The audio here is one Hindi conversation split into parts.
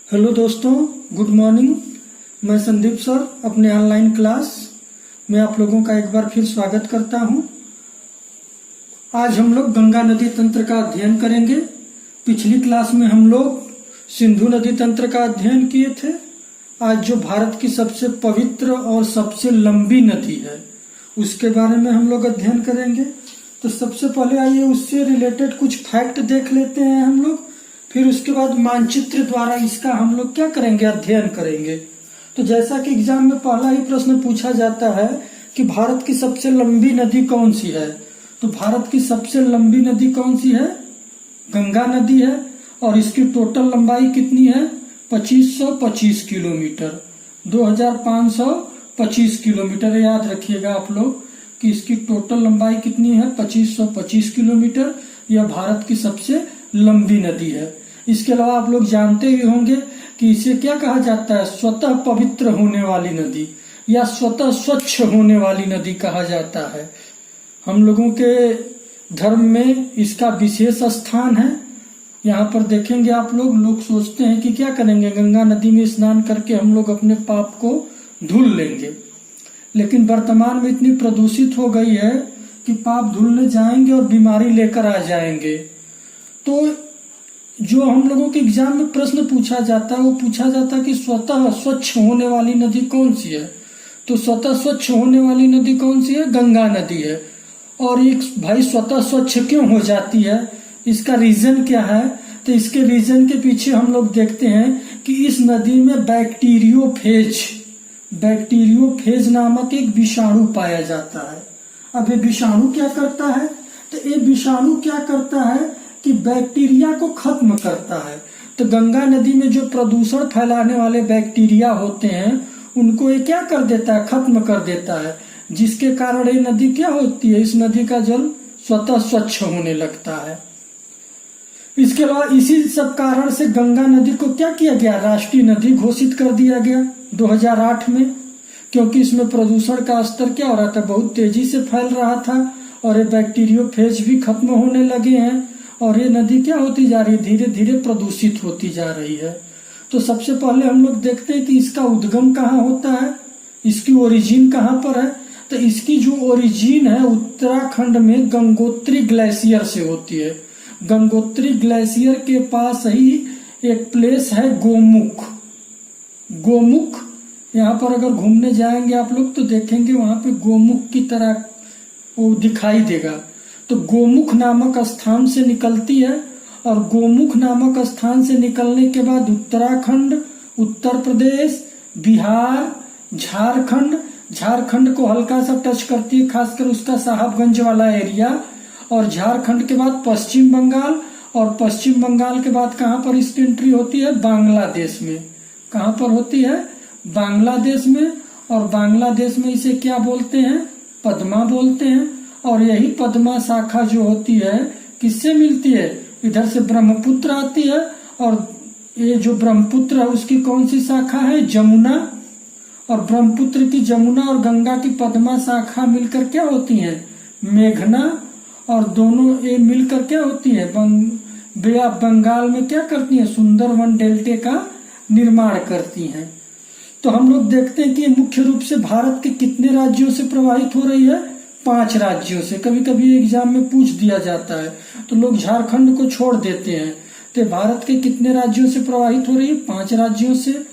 हेलो दोस्तों, गुड मॉर्निंग। मैं संदीप सर अपने ऑनलाइन क्लास में आप लोगों का एक बार फिर स्वागत करता हूं। आज हम लोग गंगा नदी तंत्र का अध्ययन करेंगे। पिछली क्लास में हम लोग सिंधु नदी तंत्र का अध्ययन किए थे। आज जो भारत की सबसे पवित्र और सबसे लंबी नदी है उसके बारे में हम लोग अध्ययन करेंगे। तो सबसे पहले आइए उससे रिलेटेड कुछ फैक्ट देख लेते हैं हम लोग, फिर उसके बाद मानचित्र द्वारा इसका हम लोग क्या करेंगे, अध्ययन करेंगे। तो जैसा कि एग्जाम में पहला ही प्रश्न पूछा जाता है कि भारत की सबसे लंबी नदी कौन सी है, तो भारत की सबसे लंबी नदी कौन सी है? गंगा नदी है। और इसकी टोटल लंबाई कितनी है? 2525 किलोमीटर, 2525 किलोमीटर। याद रखिएगा आप लोग कि इसकी टोटल लंबाई कितनी है? 2525 किलोमीटर। यह भारत की सबसे लंबी नदी है। इसके अलावा आप लोग जानते ही होंगे कि इसे क्या कहा जाता है? स्वतः पवित्र होने वाली नदी या स्वतः स्वच्छ होने वाली नदी कहा जाता है। हम लोगों के धर्म में इसका विशेष स्थान है। यहाँ पर देखेंगे आप लोग सोचते हैं कि क्या करेंगे, गंगा नदी में स्नान करके हम लोग अपने पाप को धुल लेंगे, लेकिन वर्तमान में इतनी प्रदूषित हो गई है कि पाप धुलने जाएंगे और बीमारी लेकर आ जाएंगे। तो जो हम लोगों के एग्जाम में प्रश्न पूछा जाता है वो पूछा जाता है कि स्वतः स्वच्छ होने वाली नदी कौन सी है? तो स्वतः स्वच्छ होने वाली नदी कौन सी है? गंगा नदी है। और एक भाई स्वतः स्वच्छ क्यों हो जाती है, इसका रीजन क्या है? तो इसके रीजन के पीछे हम लोग देखते हैं कि इस नदी में बैक्टीरियोफेज नामक एक विषाणु पाया जाता है। अब ये विषाणु क्या करता है? तो ये विषाणु क्या करता है कि बैक्टीरिया को खत्म करता है। तो गंगा नदी में जो प्रदूषण फैलाने वाले बैक्टीरिया होते हैं उनको ये क्या कर देता है? खत्म कर देता है, जिसके कारण ये नदी क्या होती है? इस नदी का जल स्वतः स्वच्छ होने लगता है। इसके अलावा इसी सब कारण से गंगा नदी को क्या किया गया? राष्ट्रीय नदी घोषित कर दिया गया 2008 में, क्योंकि इसमें प्रदूषण का स्तर क्या हो रहा था? बहुत तेजी से फैल रहा था और ये बैक्टीरियोफेज भी खत्म होने लगे हैं और ये नदी क्या होती जा रही है? धीरे धीरे प्रदूषित होती जा रही है। तो सबसे पहले हम लोग देखते हैं कि इसका उद्गम कहाँ होता है, इसकी ओरिजिन कहाँ पर है। तो इसकी जो ओरिजिन है उत्तराखंड में गंगोत्री ग्लेशियर से होती है। गंगोत्री ग्लेशियर के पास ही एक प्लेस है गोमुख। यहाँ पर अगर घूमने जाएंगे आप लोग तो देखेंगे वहां पे गोमुख की तरह वो दिखाई देगा। तो गोमुख नामक स्थान से निकलती है और गोमुख नामक स्थान से निकलने के बाद उत्तराखंड, उत्तर प्रदेश, बिहार, झारखंड को हल्का सा टच करती है, खासकर उसका साहबगंज वाला एरिया। और झारखंड के बाद पश्चिम बंगाल, और पश्चिम बंगाल के बाद कहाँ पर इसकी एंट्री होती है? बांग्लादेश में। कहाँ पर होती है? बांग्लादेश में। और बांग्लादेश में इसे क्या बोलते हैं? पद्मा बोलते हैं। और यही पद्मा शाखा जो होती है किससे मिलती है? इधर से ब्रह्मपुत्र आती है और ये जो ब्रह्मपुत्र है उसकी कौन सी शाखा है? जमुना। और ब्रह्मपुत्र की जमुना और गंगा की पद्मा शाखा मिलकर क्या होती है? मेघना। और दोनों ये मिलकर क्या होती है? बंगाल में क्या करती है? सुंदरवन डेल्टे का निर्माण करती हैं। तो हम लोग देखते हैं कि ये मुख्य रूप से भारत के कितने राज्यों से प्रवाहित हो रही है? 5 राज्यों से। कभी कभी एग्जाम में पूछ दिया जाता है तो लोग झारखंड को छोड़ देते हैं। तो भारत के कितने राज्यों से प्रवाहित हो रही है? 5 राज्यों से।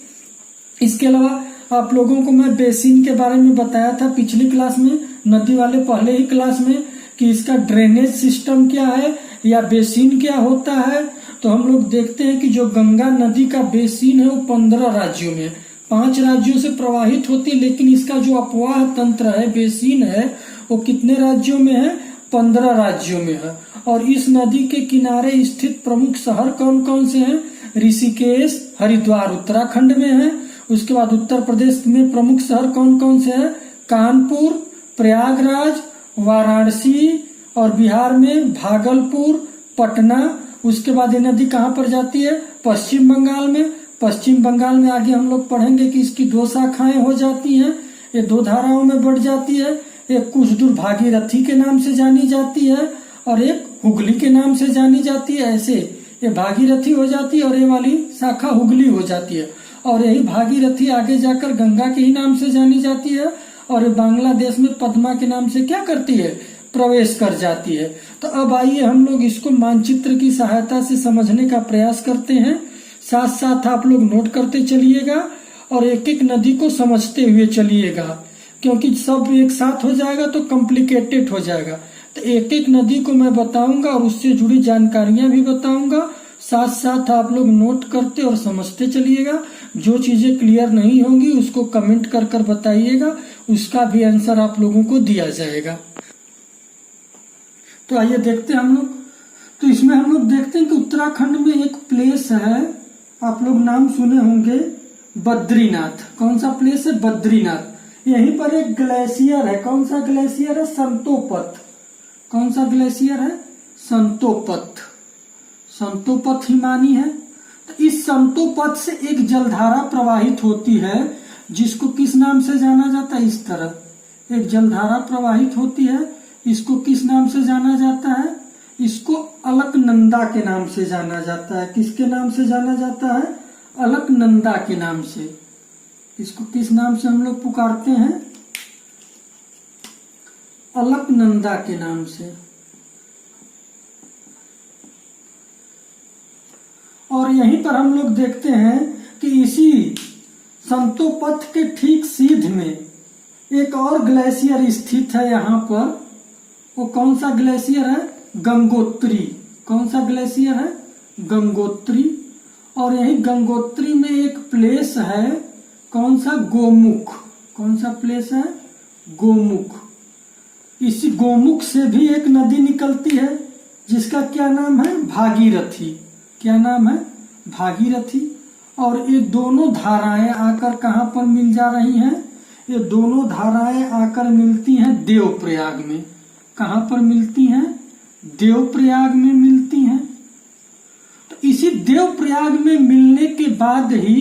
इसके अलावा आप लोगों को मैं बेसिन के बारे में बताया था पिछली क्लास में, नदी वाले पहले ही क्लास में, कि इसका ड्रेनेज सिस्टम क्या है या बेसिन क्या होता है। तो हम लोग देखते हैं कि जो गंगा नदी का बेसिन है वो 15 राज्यों में, 5 राज्यों से प्रवाहित होती है, लेकिन इसका जो अपवाह तंत्र है, बेसिन है, वो कितने राज्यों में है? 15 राज्यों में है। और इस नदी के किनारे स्थित प्रमुख शहर कौन कौन से हैं? ऋषिकेश, हरिद्वार उत्तराखंड में है। उसके बाद उत्तर प्रदेश में प्रमुख शहर कौन कौन से हैं? कानपुर, प्रयागराज, वाराणसी। और बिहार में भागलपुर, पटना। उसके बाद ये नदी कहाँ पर जाती है? पश्चिम बंगाल में। पश्चिम बंगाल में आगे हम लोग पढ़ेंगे कि इसकी 2 शाखाएं हो जाती हैं, ये 2 धाराओं में बढ़ जाती है। एक कुछ दूर भागीरथी के नाम से जानी जाती है और एक हुगली के नाम से जानी जाती है। ऐसे ये भागीरथी हो जाती है और ये वाली शाखा हुगली हो जाती है। और यही भागीरथी आगे जाकर गंगा के ही नाम से जानी जाती है और बांग्लादेश में पद्मा के नाम से क्या करती है, प्रवेश कर जाती है। तो अब आइए हम लोग इसको मानचित्र की सहायता से समझने का प्रयास करते हैं। साथ साथ आप लोग नोट करते चलिएगा और एक एक नदी को समझते हुए चलिएगा, क्योंकि सब एक साथ हो जाएगा तो कॉम्प्लिकेटेड हो जाएगा। तो एक एक नदी को मैं बताऊंगा और उससे जुड़ी जानकारियां भी बताऊंगा। साथ साथ आप लोग नोट करते और समझते चलिएगा। जो चीजें क्लियर नहीं होंगी उसको कमेंट कर कर बताइएगा, उसका भी आंसर आप लोगों को दिया जाएगा। तो आइए देखते हैं हम लोग। तो इसमें हम लोग देखते हैं कि उत्तराखंड में एक प्लेस है, आप लोग नाम सुने होंगे, बद्रीनाथ। कौन सा प्लेस है? बद्रीनाथ। यहीं पर एक ग्लेशियर है। कौन सा ग्लेशियर है? संतोपत। कौन सा ग्लेशियर है? संतोपत। संतोपत हिमानी है। तो इस संतोपत से एक जलधारा प्रवाहित होती है, जिसको किस नाम से जाना जाता है? इस तरह एक जलधारा प्रवाहित होती है, इसको किस नाम से जाना जाता है? इसको अलकनंदा के नाम से जाना जाता है। किसके नाम से जाना जाता है? अलकनंदा के नाम से। इसको किस नाम से हम लोग पुकारते हैं? अलकनंदा के नाम से। और यहीं पर हम लोग देखते हैं कि इसी संतोपथ के ठीक सीध में एक और ग्लेशियर स्थित है। यहाँ पर वो कौन सा ग्लेशियर है? गंगोत्री। कौन सा ग्लेशियर है? गंगोत्री। और यही गंगोत्री में एक प्लेस है, कौन सा? गोमुख। कौन सा प्लेस है? गोमुख। इसी गोमुख से भी एक नदी निकलती है, जिसका क्या नाम है? भागीरथी। क्या नाम है? भागीरथी। और ये दोनों धाराएं आकर कहाँ पर मिल जा रही हैं? ये दोनों धाराएं आकर मिलती हैं देवप्रयाग में। कहाँ पर मिलती हैं? देवप्रयाग में मिलती हैं। तो इसी देवप्रयाग में मिलने के बाद ही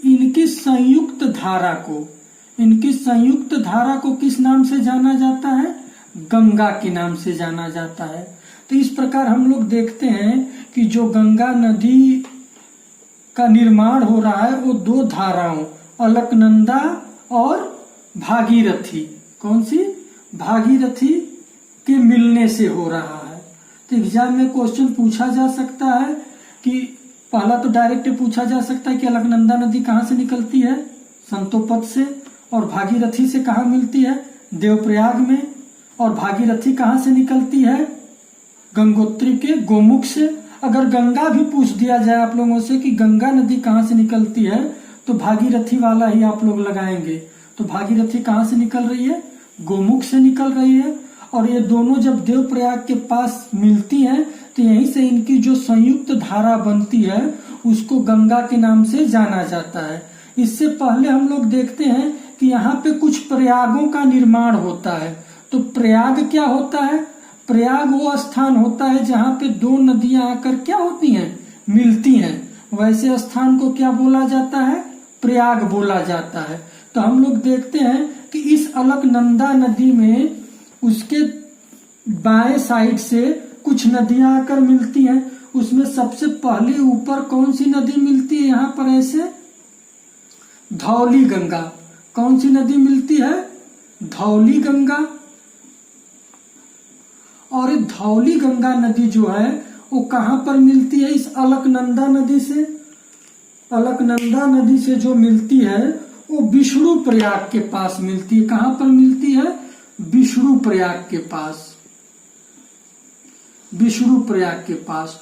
इनकी संयुक्त धारा को किस नाम से जाना जाता है? गंगा के नाम से जाना जाता है। तो इस प्रकार हम लोग देखते हैं कि जो गंगा नदी का निर्माण हो रहा है वो दो धाराओं, अलकनंदा और भागीरथी, कौन सी? भागीरथी के मिलने से हो रहा है। तो एग्जाम में क्वेश्चन पूछा जा सकता है कि पहला तो डायरेक्ट पूछा जा सकता है कि अलकनंदा नदी कहाँ से निकलती है? संतोपत से। और भागीरथी से कहाँ मिलती है? देवप्रयाग में। और भागीरथी कहाँ से निकलती है? गंगोत्री के गोमुख से। अगर गंगा भी पूछ दिया जाए आप लोगों से कि गंगा नदी कहाँ से निकलती है, तो भागीरथी वाला ही आप लोग लगाएंगे। तो भागीरथी कहाँ से निकल रही है? गोमुख से निकल रही है। और ये दोनों जब देवप्रयाग के पास मिलती हैं तो यहीं से इनकी जो संयुक्त धारा बनती है उसको गंगा के नाम से जाना जाता है। इससे पहले हम लोग देखते हैं कि यहाँ पे कुछ प्रयागों का निर्माण होता है। तो प्रयाग क्या होता है? प्रयाग वो स्थान होता है जहाँ पे दो नदियां आकर क्या होती हैं? मिलती हैं। वैसे स्थान को क्या बोला जाता है? प्रयाग बोला जाता है। तो हम लोग देखते हैं कि इस अलकनंदा नदी में उसके बाएं साइड से कुछ नदियां आकर मिलती हैं। उसमें सबसे पहले ऊपर कौन सी नदी मिलती है? यहाँ पर ऐसे धौली गंगा। कौन सी नदी मिलती है? धौली गंगा। और ये धौली गंगा नदी जो है वो कहाँ पर मिलती है? इस अलकनंदा नदी से। अलकनंदा नदी से जो मिलती है वो विष्णु प्रयाग के पास मिलती है। कहाँ पर मिलती है? विष्णु प्रयाग के पास। विष्णु प्रयाग के पास।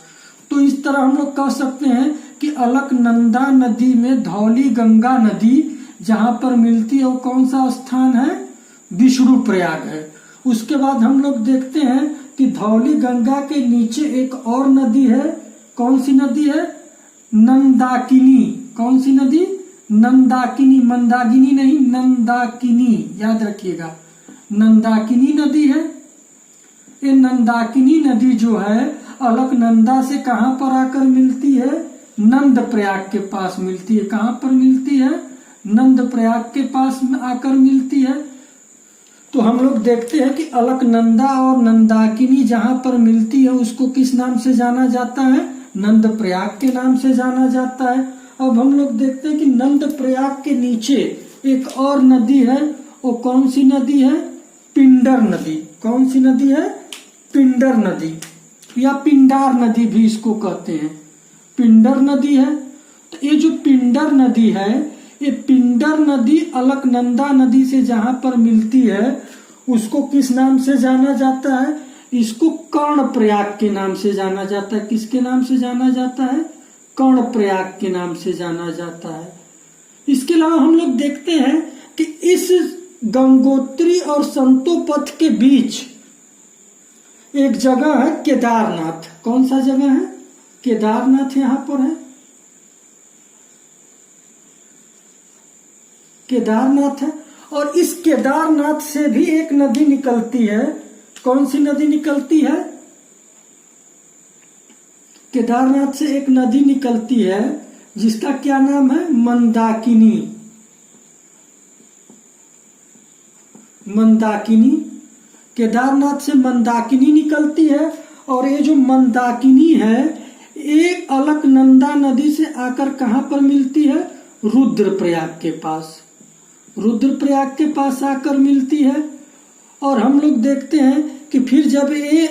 तो इस तरह हम लोग कह सकते हैं कि अलकनंदा नदी में धौली गंगा नदी जहां पर मिलती है वो कौन सा स्थान है? विष्णु प्रयाग है। उसके बाद हम लोग देखते हैं कि धौली गंगा के नीचे एक और नदी है। कौन सी नदी है? नंदाकिनी। कौन सी नदी? नंदाकिनी। मंदाकिनी नहीं, नंदाकिनी, याद रखिएगा। नंदाकिनी नदी है। ये नंदाकिनी नदी जो है अलकनंदा से कहां पर आकर मिलती है? नंद प्रयाग के पास मिलती है। कहां पर मिलती है? नंद प्रयाग के पास आकर मिलती है। तो हम लोग देखते हैं कि अलकनंदा और नंदाकिनी जहां पर मिलती है उसको किस नाम से जाना जाता है? नंद प्रयाग के नाम से जाना जाता है। अब हम लोग देखते हैं कि नंद प्रयाग के नीचे एक और नदी है, वो कौन सी नदी है? पिंडर नदी। कौन सी नदी है? पिंडर नदी या पिंडार नदी भी इसको कहते हैं। पिंडर नदी है। तो ये जो पिंडर नदी है, ये पिंडर नदी अलकनंदा नदी से जहां पर मिलती है उसको किस नाम से जाना जाता है? इसको कर्णप्रयाग के नाम से जाना जाता है। किसके नाम से जाना जाता है? कर्णप्रयाग के नाम से जाना जाता है। इसके अलावा हम लोग देखते हैं कि इस गंगोत्री और संतोपथ के बीच एक जगह है केदारनाथ। कौन सा जगह है? केदारनाथ यहां पर है। केदारनाथ है। और इस केदारनाथ से भी एक नदी निकलती है। कौन सी नदी निकलती है? केदारनाथ से एक नदी निकलती है जिसका क्या नाम है? मंदाकिनी। मंदाकिनी। केदारनाथ से मंदाकिनी निकलती है और ये जो मंदाकिनी है ये अलकनंदा नदी से आकर कहां पर मिलती है? रुद्रप्रयाग के पास। रुद्रप्रयाग के पास आकर मिलती है। और हम लोग देखते हैं कि फिर जब ये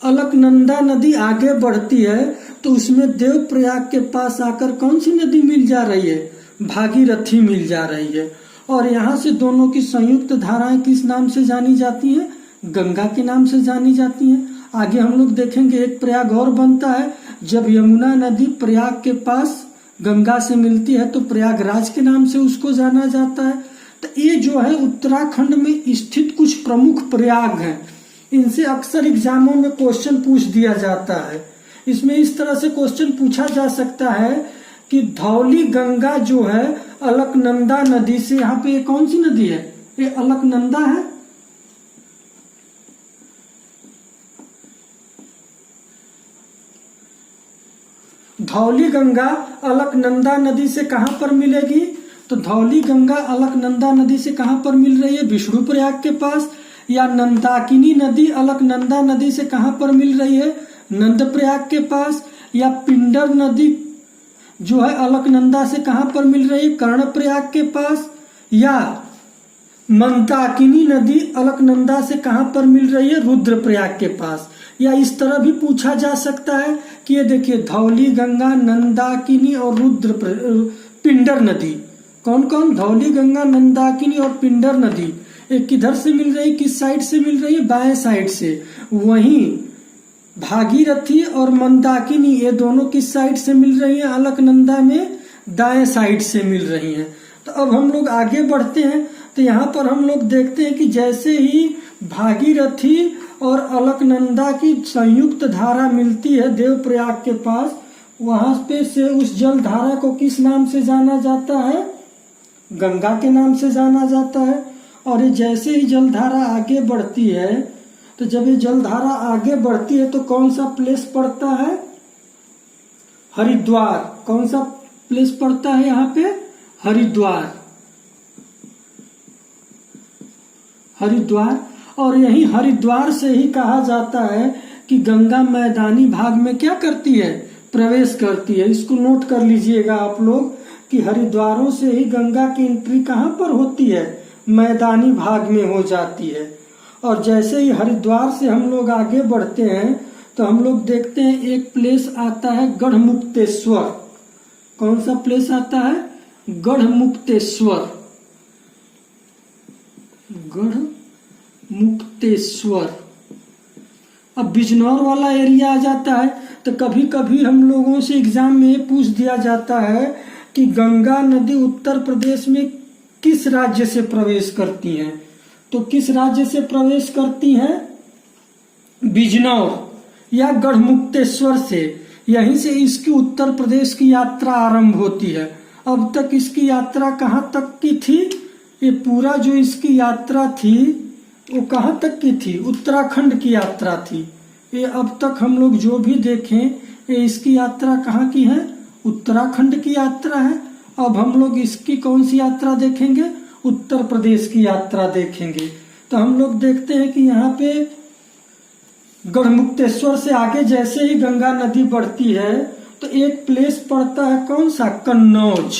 अलकनंदा नदी आगे बढ़ती है तो उसमें देवप्रयाग के पास आकर कौन सी नदी मिल जा रही है? भागीरथी मिल जा रही है। और यहाँ से दोनों की संयुक्त धाराएं किस नाम से जानी जाती हैं? गंगा के नाम से जानी जाती हैं। आगे हम लोग देखेंगे एक प्रयाग और बनता है। जब यमुना नदी प्रयाग के पास गंगा से मिलती है तो प्रयागराज के नाम से उसको जाना जाता है। तो ये जो है उत्तराखंड में स्थित कुछ प्रमुख प्रयाग हैं। इनसे अक्सर एग्जामों में क्वेश्चन पूछ दिया जाता है। इसमें इस तरह से क्वेश्चन पूछा जा सकता है कि धौली गंगा जो है अलकनंदा नदी से, यहाँ पे कौन सी नदी है? ये अलकनंदा है। धौली गंगा अलकनंदा नदी से कहां पर मिलेगी? तो धौली गंगा अलकनंदा नदी से कहां पर मिल रही है? विष्णुप्रयाग के पास। या नंदाकिनी नदी अलकनंदा नदी से कहां पर मिल रही है? नंदप्रयाग के पास। या पिंडर नदी जो है अलकनंदा से कहां पर मिल रही है? कर्णप्रयाग के पास। या मंदाकिनी नदी अलकनंदा से कहां पर मिल रही है? रुद्रप्रयाग के पास। या इस तरह भी पूछा जा सकता है कि ये देखिए धौली गंगा, नंदाकिनी और पिंडर नदी। कौन कौन? धौली गंगा, नंदाकिनी और पिंडर नदी एक किधर से मिल रही है? किस साइड से मिल रही है? बाएं साइड से। वहीं भागीरथी और मंदाकिनी ये दोनों किस साइड से मिल रही है? अलकनंदा में दाएं साइड से मिल रही हैं। तो अब हम लोग आगे बढ़ते हैं तो यहाँ पर हम लोग देखते हैं कि जैसे ही भागीरथी और अलकनंदा की संयुक्त धारा मिलती है देवप्रयाग के पास, वहां पे से उस जल धारा को किस नाम से जाना जाता है? गंगा के नाम से जाना जाता है। और ये जैसे ही जलधारा आगे बढ़ती है तो जब ये जलधारा आगे बढ़ती है तो कौन सा प्लेस पड़ता है? हरिद्वार। कौन सा प्लेस पड़ता है यहाँ पे? हरिद्वार। हरिद्वार। और यही हरिद्वार से ही कहा जाता है कि गंगा मैदानी भाग में क्या करती है? प्रवेश करती है। इसको नोट कर लीजिएगा आप लोग कि हरिद्वारों से ही गंगा की एंट्री कहाँ पर होती है? मैदानी भाग में हो जाती है। और जैसे ही हरिद्वार से हम लोग आगे बढ़ते हैं तो हम लोग देखते हैं एक प्लेस आता है गढ़मुक्तेश्वर। कौन सा प्लेस आता है? गढ़मुक्तेश्वर। गढ़मुक्तेश्वर। अब बिजनौर वाला एरिया आ जाता है तो कभी कभी हम लोगों से एग्जाम में पूछ दिया जाता है कि गंगा नदी उत्तर प्रदेश में किस राज्य से प्रवेश करती हैं? तो किस राज्य से प्रवेश करती हैं? बिजनौर या गढ़मुक्तेश्वर से। यहीं से इसकी उत्तर प्रदेश की यात्रा आरंभ होती है। अब तक इसकी यात्रा कहाँ तक की थी? ये पूरा जो इसकी यात्रा थी वो कहाँ तक की थी? उत्तराखंड की यात्रा थी। ये अब तक हम लोग जो भी देखें ये इसकी यात्रा कहाँ की है? उत्तराखंड की यात्रा है। अब हम लोग इसकी कौन सी यात्रा देखेंगे? उत्तर प्रदेश की यात्रा देखेंगे। तो हम लोग देखते हैं कि यहाँ पे गढ़मुक्तेश्वर से आगे जैसे ही गंगा नदी बढ़ती है तो एक प्लेस पड़ता है, कौन सा? कन्नौज।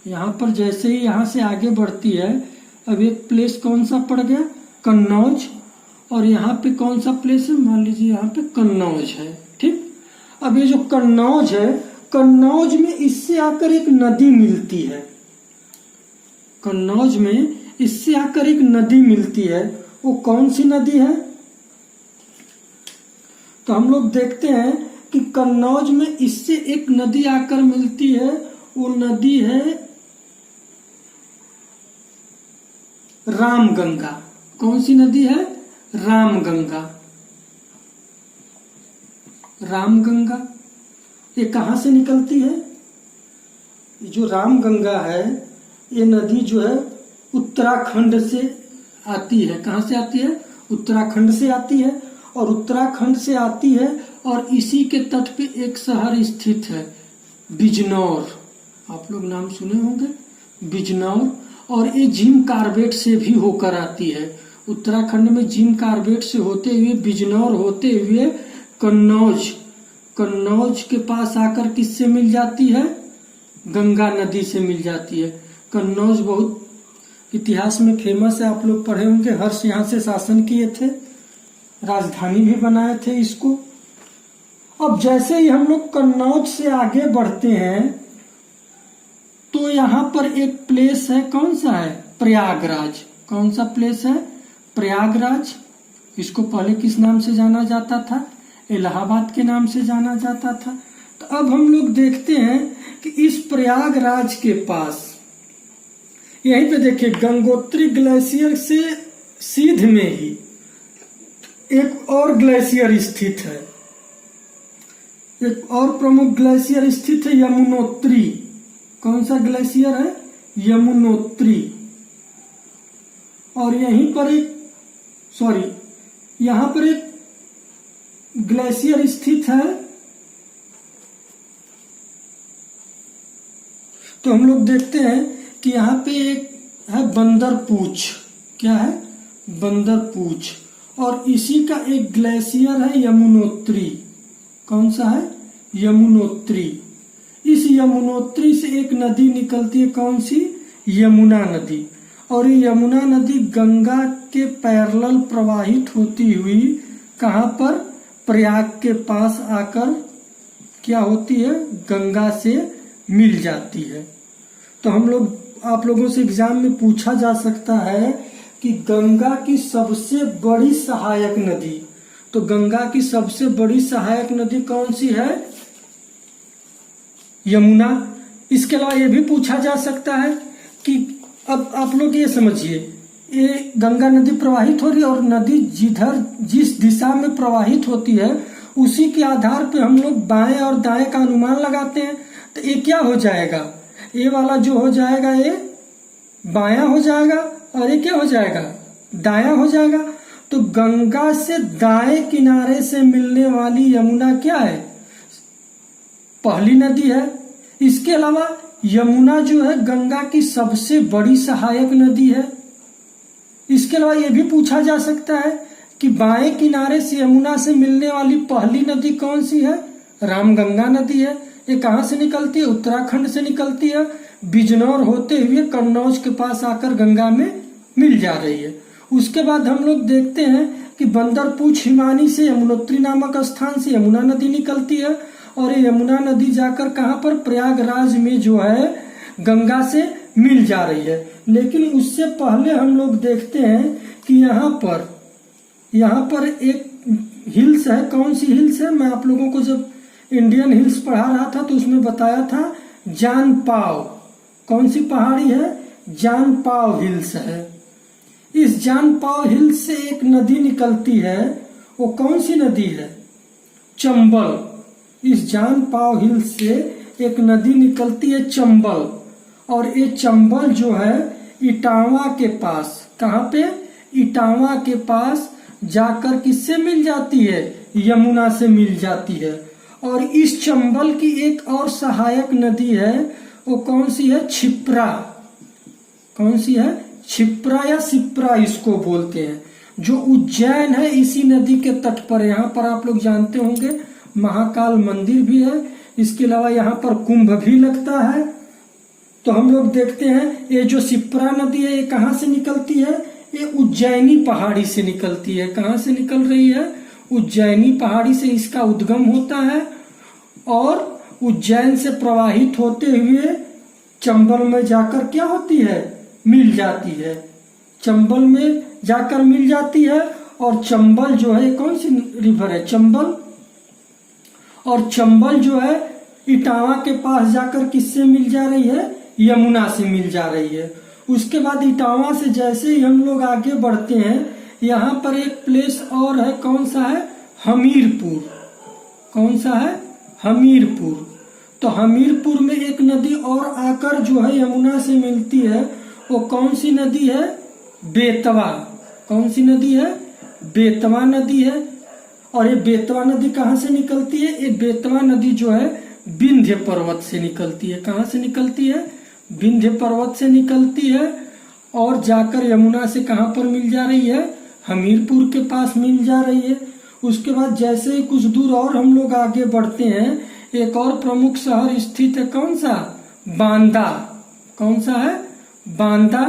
यहाँ पर जैसे ही यहाँ से आगे बढ़ती है, अब एक प्लेस कौन सा पड़ गया? कन्नौज। और यहाँ पे कौन सा प्लेस है? मान लीजिए यहाँ पे कन्नौज है। ठीक, अब ये जो कन्नौज है, कन्नौज में इससे आकर एक नदी मिलती है। कन्नौज में इससे आकर एक नदी मिलती है, वो कौन सी नदी है? तो हम लोग देखते हैं कि कन्नौज में इससे एक नदी आकर मिलती है, वो नदी है रामगंगा। कौन सी नदी है? रामगंगा। रामगंगा ये कहाँ से निकलती है? जो रामगंगा है ये नदी जो है उत्तराखंड से आती है। कहाँ से आती है? उत्तराखंड से आती है। और उत्तराखंड से आती है और इसी के तट पे एक शहर स्थित है, बिजनौर। आप लोग नाम सुने होंगे, बिजनौर। और ये जिम कार्बेट से भी होकर आती है। उत्तराखंड में जिम कार्बेट से होते हुए बिजनौर होते हुए कन्नौज के पास आकर किससे मिल जाती है? गंगा नदी से मिल जाती है। कन्नौज बहुत इतिहास में फेमस है, आप लोग पढ़े होंगे। हर्ष यहाँ से शासन किए थे, राजधानी भी बनाए थे इसको। अब जैसे ही हम लोग कन्नौज से आगे बढ़ते हैं तो यहाँ पर एक प्लेस है, कौन सा है? प्रयागराज। कौन सा प्लेस है? प्रयागराज। इसको पहले किस नाम से जाना जाता था? इलाहाबाद के नाम से जाना जाता था। तो अब हम लोग देखते हैं कि इस प्रयागराज के पास, यहीं पे देखिए, गंगोत्री ग्लेशियर से सीध में ही एक और ग्लेशियर स्थित है। एक और प्रमुख ग्लेशियर स्थित है, यमुनोत्री। कौन सा ग्लेशियर है? यमुनोत्री। और यहीं पर यहाँ पर एक ग्लेशियर स्थित है। तो हम लोग देखते हैं कि यहाँ पे एक है बंदरपूछ। क्या है? बंदरपूछ। और इसी का एक ग्लेशियर है यमुनोत्री। कौन सा है? यमुनोत्री। इस यमुनोत्री से एक नदी निकलती है, कौन सी? यमुना नदी। और ये यमुना नदी गंगा के पैरेलल प्रवाहित होती हुई कहाँ पर? प्रयाग के पास आकर क्या होती है? गंगा से मिल जाती है। तो आप लोगों से एग्जाम में पूछा जा सकता है कि गंगा की सबसे बड़ी सहायक नदी, तो गंगा की सबसे बड़ी सहायक नदी कौन सी है? यमुना। इसके अलावा ये भी पूछा जा सकता है कि अब आप लोग ये समझिए, ये गंगा नदी प्रवाहित हो रही है और नदी जिस दिशा में प्रवाहित होती है उसी के आधार पे हम लोग बाएं और दाएं का अनुमान लगाते हैं। तो ये क्या हो जाएगा? ये वाला जो हो जाएगा ये बायां हो जाएगा और ये क्या हो जाएगा? दायां हो जाएगा। तो गंगा से दाएं किनारे से मिलने वाली यमुना क्या है? पहली नदी है। इसके अलावा यमुना जो है गंगा की सबसे बड़ी सहायक नदी है। इसके अलावा यह भी पूछा जा सकता है कि बाएं किनारे से यमुना से मिलने वाली पहली नदी कौन सी है? रामगंगा नदी है। ये कहाँ से निकलती है? उत्तराखंड से निकलती है। बिजनौर होते हुए कन्नौज के पास आकर गंगा में मिल जा रही है। उसके बाद हम लोग देखते हैं कि बंदरपूछ हिमानी से यमुनोत्री नामक स्थान से यमुना नदी निकलती है और ये यमुना नदी जाकर कहाँ पर? प्रयागराज में जो है गंगा से मिल जा रही है। लेकिन उससे पहले हम लोग देखते हैं कि यहाँ पर एक हिल्स है। कौन सी हिल्स है? मैं आप लोगों को जब इंडियन हिल्स पढ़ा रहा था तो उसमें बताया था जानपाव। कौन सी पहाड़ी है? जानपाव हिल्स है। इस जानपाव हिल्स से एक नदी निकलती है, वो कौन सी नदी है? चंबल। इस जानपाव हिल्स से एक नदी निकलती है चंबल। और ये चंबल जो है इटावा के पास, कहाँ पे? इटावा के पास जाकर किससे मिल जाती है? यमुना से मिल जाती है। और इस चंबल की एक और सहायक नदी है, वो कौन सी है? क्षिप्रा। कौन सी है? क्षिप्रा या सिप्रा इसको बोलते हैं। जो उज्जैन है इसी नदी के तट पर, यहाँ पर आप लोग जानते होंगे महाकाल मंदिर भी है। इसके अलावा यहाँ पर कुंभ भी लगता है। तो हम लोग देखते हैं ये जो शिप्रा नदी है ये कहाँ से निकलती है, ये उज्जैनी पहाड़ी से निकलती है। कहाँ से निकल रही है, उज्जैनी पहाड़ी से इसका उद्गम होता है और उज्जैन से प्रवाहित होते हुए चंबल में जाकर क्या होती है, मिल जाती है। चंबल में जाकर मिल जाती है और चंबल जो है कौन सी रिवर है, चंबल। और चंबल जो है इटावा के पास जाकर किससे मिल जा रही है, यमुना से मिल जा रही है। उसके बाद इटावा से जैसे ही हम लोग आगे बढ़ते हैं, यहाँ पर एक प्लेस और है, कौन सा है, हमीरपुर। कौन सा है, हमीरपुर। तो हमीरपुर में एक नदी और आकर जो है यमुना से मिलती है, वो कौन सी नदी है, बेतवा। कौन सी नदी है, बेतवा नदी है। और ये बेतवा नदी कहाँ से निकलती है, ये बेतवा नदी जो है विंध्य पर्वत से निकलती है। कहाँ से निकलती है, विंध्य पर्वत से निकलती है और जाकर यमुना से कहाँ पर मिल जा रही है, हमीरपुर के पास मिल जा रही है। उसके बाद जैसे ही कुछ दूर और हम लोग आगे बढ़ते हैं, एक और प्रमुख शहर स्थित है, कौन सा, बांदा। कौन सा है, बांदा।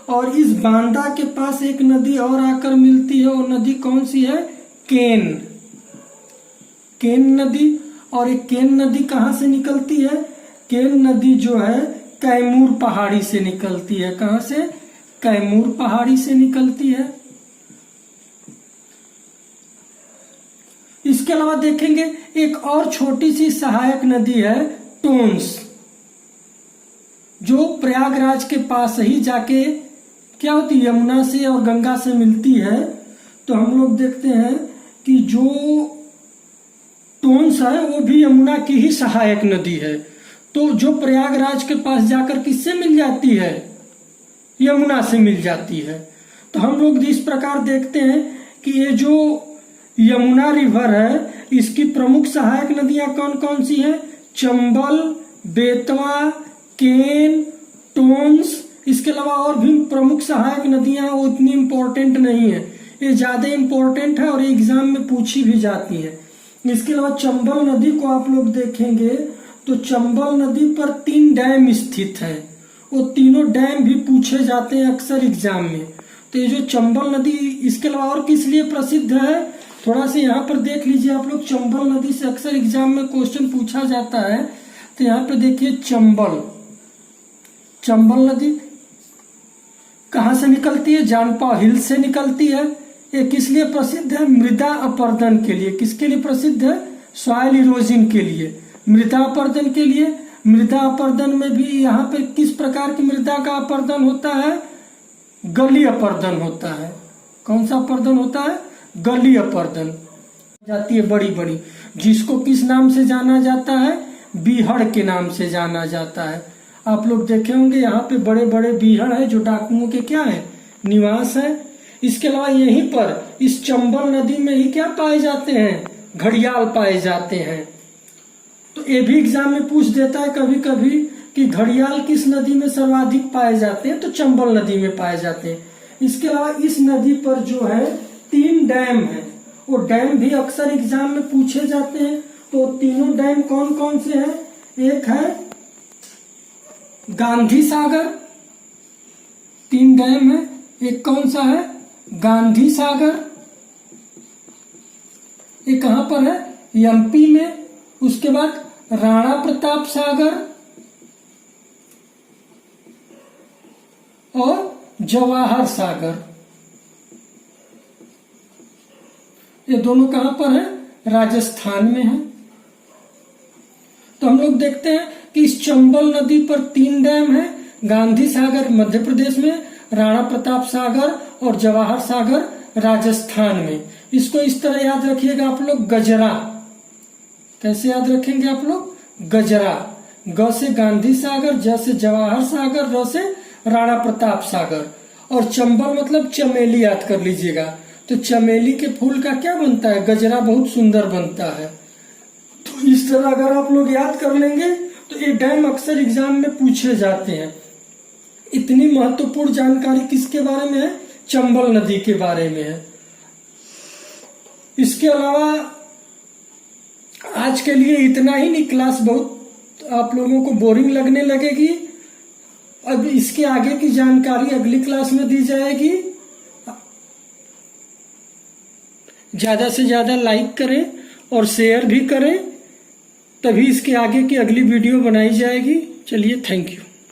और इस बांदा के पास एक नदी और आकर मिलती है, वो नदी कौन सी है, केन। केन नदी। और एक केन नदी कहाँ से निकलती है, केन नदी जो है कैमूर पहाड़ी से निकलती है। कहाँ से, कैमूर पहाड़ी से निकलती है। इसके अलावा देखेंगे एक और छोटी सी सहायक नदी है टोंस, जो प्रयागराज के पास ही जाके क्या होती है, यमुना से और गंगा से मिलती है। तो हम लोग देखते हैं कि जो टोंस है वो भी यमुना की ही सहायक नदी है। तो जो प्रयागराज के पास जाकर किससे मिल जाती है, यमुना से मिल जाती है। तो हम लोग इस प्रकार देखते हैं कि ये जो यमुना रिवर है इसकी प्रमुख सहायक नदियां कौन कौन सी हैं, चंबल, बेतवा, केन, टोंस। इसके अलावा और भी प्रमुख सहायक नदियां वो इतनी इम्पोर्टेंट नहीं है, ये ज्यादा इम्पोर्टेंट है और एग्जाम में पूछी भी जाती है। इसके अलावा चंबल नदी को आप लोग देखेंगे तो चंबल नदी पर 3 डैम स्थित हैं, वो तीनों डैम भी पूछे जाते हैं अक्सर एग्जाम में। तो ये जो चंबल नदी, इसके अलावा और किस लिए प्रसिद्ध है, थोड़ा सा यहाँ पर देख लीजिए आप लोग। चंबल नदी से अक्सर एग्जाम में क्वेश्चन पूछा जाता है। तो यहाँ पे देखिए चंबल, चंबल नदी कहाँ से निकलती है, जानपा हिल से निकलती है। ये किस लिए प्रसिद्ध है, मृदा अपर्दन के लिए। किसके लिए प्रसिद्ध है, सॉइल इरोजन के लिए, मृदा अपर्दन के लिए। मृदा अपर्दन में भी यहाँ पे किस प्रकार की मृदा का अपर्दन होता है, गली अपर्दन होता है। कौन सा अपर्दन होता है, गली अपर्दन जाती है बड़ी बड़ी, जिसको किस नाम से जाना जाता है, बीहड़ के नाम से जाना जाता है। आप लोग देखे होंगे यहाँ पे बड़े बड़े बीहड़ है जो डाकुओं के क्या है, निवास है। इसके अलावा यहीं पर इस चंबल नदी में ही क्या पाए जाते हैं, घड़ियाल पाए जाते हैं। तो ये भी एग्जाम में पूछ देता है कभी कभी कि घड़ियाल किस नदी में सर्वाधिक पाए जाते हैं, तो चंबल नदी में पाए जाते हैं। इसके अलावा इस नदी पर जो है 3 डैम है, वो डैम भी अक्सर एग्जाम में पूछे जाते हैं। तो तीनों डैम कौन कौन से हैं, एक है गांधी सागर, 3 डैम है। एक कौन सा है, गांधी सागर, ये कहां पर है, एमपी में। उसके बाद राणा प्रताप सागर और जवाहर सागर, ये दोनों कहां पर है, राजस्थान में है। तो हम लोग देखते हैं कि इस चंबल नदी पर 3 डैम है, गांधी सागर मध्य प्रदेश में, राणा प्रताप सागर और जवाहर सागर राजस्थान में। इसको इस तरह याद रखिएगा आप लोग, गजरा। कैसे याद रखेंगे आप लोग, गजरा। ग से गांधी सागर, ज से जवाहर सागर, र से राणा प्रताप सागर। और चंबल मतलब चमेली याद कर लीजिएगा। तो चमेली के फूल का क्या बनता है, गजरा बहुत सुंदर बनता है। तो इस तरह अगर आप लोग याद कर लेंगे तो ये डैम अक्सर एग्जाम में पूछे जाते हैं। इतनी महत्वपूर्ण जानकारी किसके बारे में है, चंबल नदी के बारे में है। इसके अलावा आज के लिए इतना ही। नहीं, क्लास बहुत आप लोगों को बोरिंग लगने लगेगी। अब इसके आगे की जानकारी अगली क्लास में दी जाएगी। ज्यादा से ज्यादा लाइक करें और शेयर भी करें, तभी इसके आगे की अगली वीडियो बनाई जाएगी। चलिए, थैंक यू।